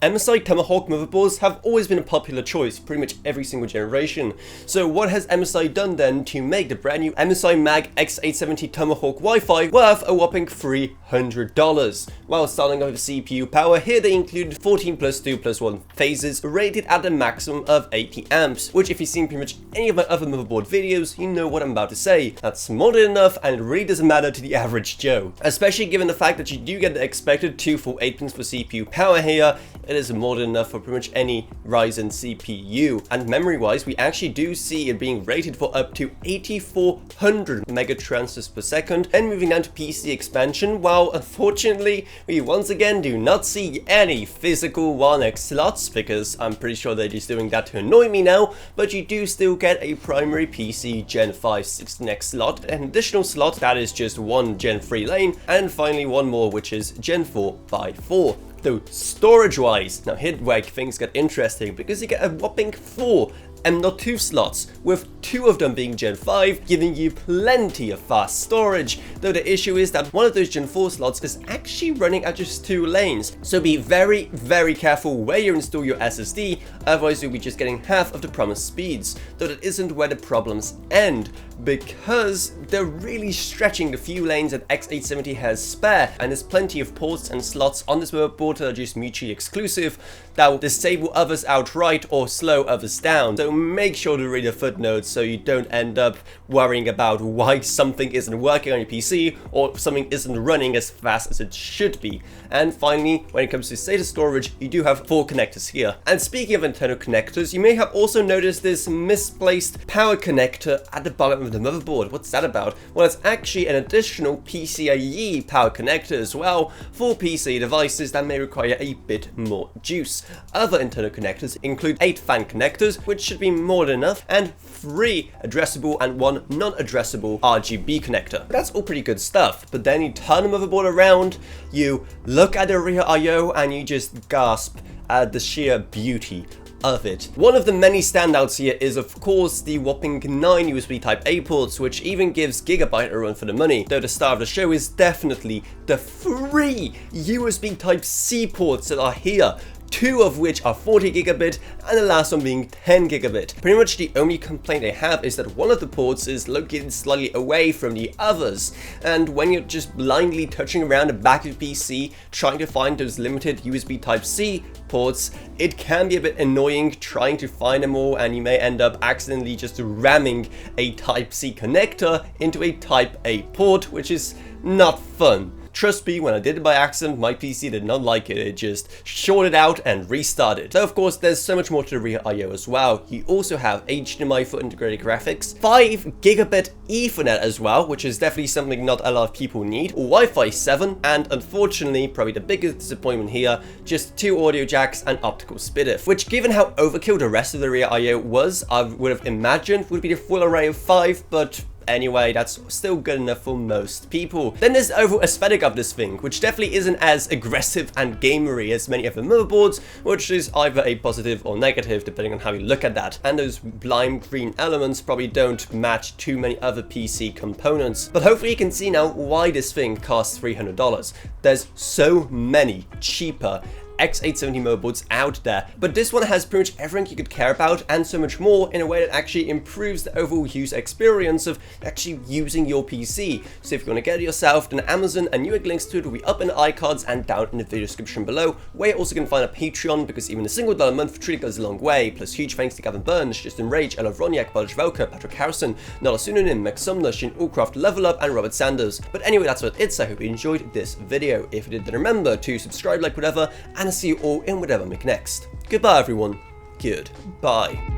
MSI Tomahawk motherboards have always been a popular choice pretty much every single generation. So what has MSI done then to make the brand new MSI Mag X870 Tomahawk Wi-Fi worth a whopping $300? Well, starting off with CPU power, here they included 14 plus 2 plus 1 phases rated at a maximum of 80 amps, which if you've seen pretty much any of my other motherboard videos, you know what I'm about to say. That's more than enough, and it really doesn't matter to the average Joe. Especially given the fact that you do get the expected 2 full 8 pins for CPU power here. It is more than enough for pretty much any Ryzen CPU. And memory-wise, we actually do see it being rated for up to 8400 megatransfers per second. And moving down to PC expansion, while unfortunately, we once again do not see any physical 1X slots, because I'm pretty sure they're just doing that to annoy me now, but you do still get a primary PC Gen 5 16X slot, an additional slot that is just one Gen 3 lane, and finally one more which is Gen 4 by 4. Though storage-wise, now here where things get interesting, because you get a whopping 4 M.2 slots, with 2 of them being Gen 5, giving you plenty of fast storage, though the issue is that one of those Gen 4 slots is actually running at just 2 lanes, so be very, very careful where you install your SSD, otherwise you'll be just getting half of the promised speeds, though that isn't where the problems end, because they're really stretching the few lanes that X870 has spare, and there's plenty of ports and slots on this motherboard that are just mutually exclusive, that will disable others outright or slow others down. So make sure to read the footnotes so you don't end up worrying about why something isn't working on your PC or something isn't running as fast as it should be. And finally, when it comes to SATA storage, you do have 4 connectors here. And speaking of internal connectors, you may have also noticed this misplaced power connector at the bottom of the motherboard. What's that about? Well, it's actually an additional PCIe power connector as well for PC devices that may require a bit more juice. Other internal connectors include 8 fan connectors, which should be more than enough, and 3 addressable and 1 non-addressable RGB connector. That's all pretty good stuff, but then you turn the motherboard around, you look at the rear I/O, and you just gasp at the sheer beauty of it. One of the many standouts here is of course the whopping 9 USB Type-A ports, which even gives Gigabyte a run for the money, though the star of the show is definitely the 3 USB Type-C ports that are here. 2 of which are 40 gigabit and the last one being 10 gigabit. Pretty much the only complaint I have is that one of the ports is located slightly away from the others, and when you're just blindly touching around the back of your PC trying to find those limited USB Type-C ports, it can be a bit annoying trying to find them all, and you may end up accidentally just ramming a Type-C connector into a Type-A port, which is not fun. Trust me, when I did it by accident, my PC did not like it. It just shorted out and restarted. So of course, there's so much more to the rear I/O as well. You also have HDMI for integrated graphics, 5 gigabit Ethernet as well, which is definitely something not a lot of people need, Wi-Fi 7, and unfortunately, probably the biggest disappointment here, just 2 audio jacks and optical SPDIF, which given how overkill the rest of the rear I/O was, I would have imagined would be the full array of 5, but anyway, that's still good enough for most people. Then there's the overall aesthetic of this thing, which definitely isn't as aggressive and gamery as many of the motherboards, which is either a positive or negative depending on how you look at that. And those lime green elements probably don't match too many other PC components. But hopefully you can see now why this thing costs $300. There's so many cheaper X870 motherboards out there, but this one has pretty much everything you could care about and so much more in a way that actually improves the overall user experience of actually using your PC. So if you want to get it yourself, then Amazon and Newegg links to it will be up in the iCards and down in the video description below, where you're also going to find a Patreon, because even a single $1 a month truly goes a long way. Plus huge thanks to Gavin Burns, Justin Rage, Ella Vroniak, Balaj Velka, Patrick Harrison, Nala Sunanin, Max Sumner, Shin Allcraft, Level Up, and Robert Sanders. But anyway, that's what it is. I hope you enjoyed this video. If you did, then remember to subscribe, like, whatever, and I'll see you all in whatever I make next. Goodbye everyone. Goodbye.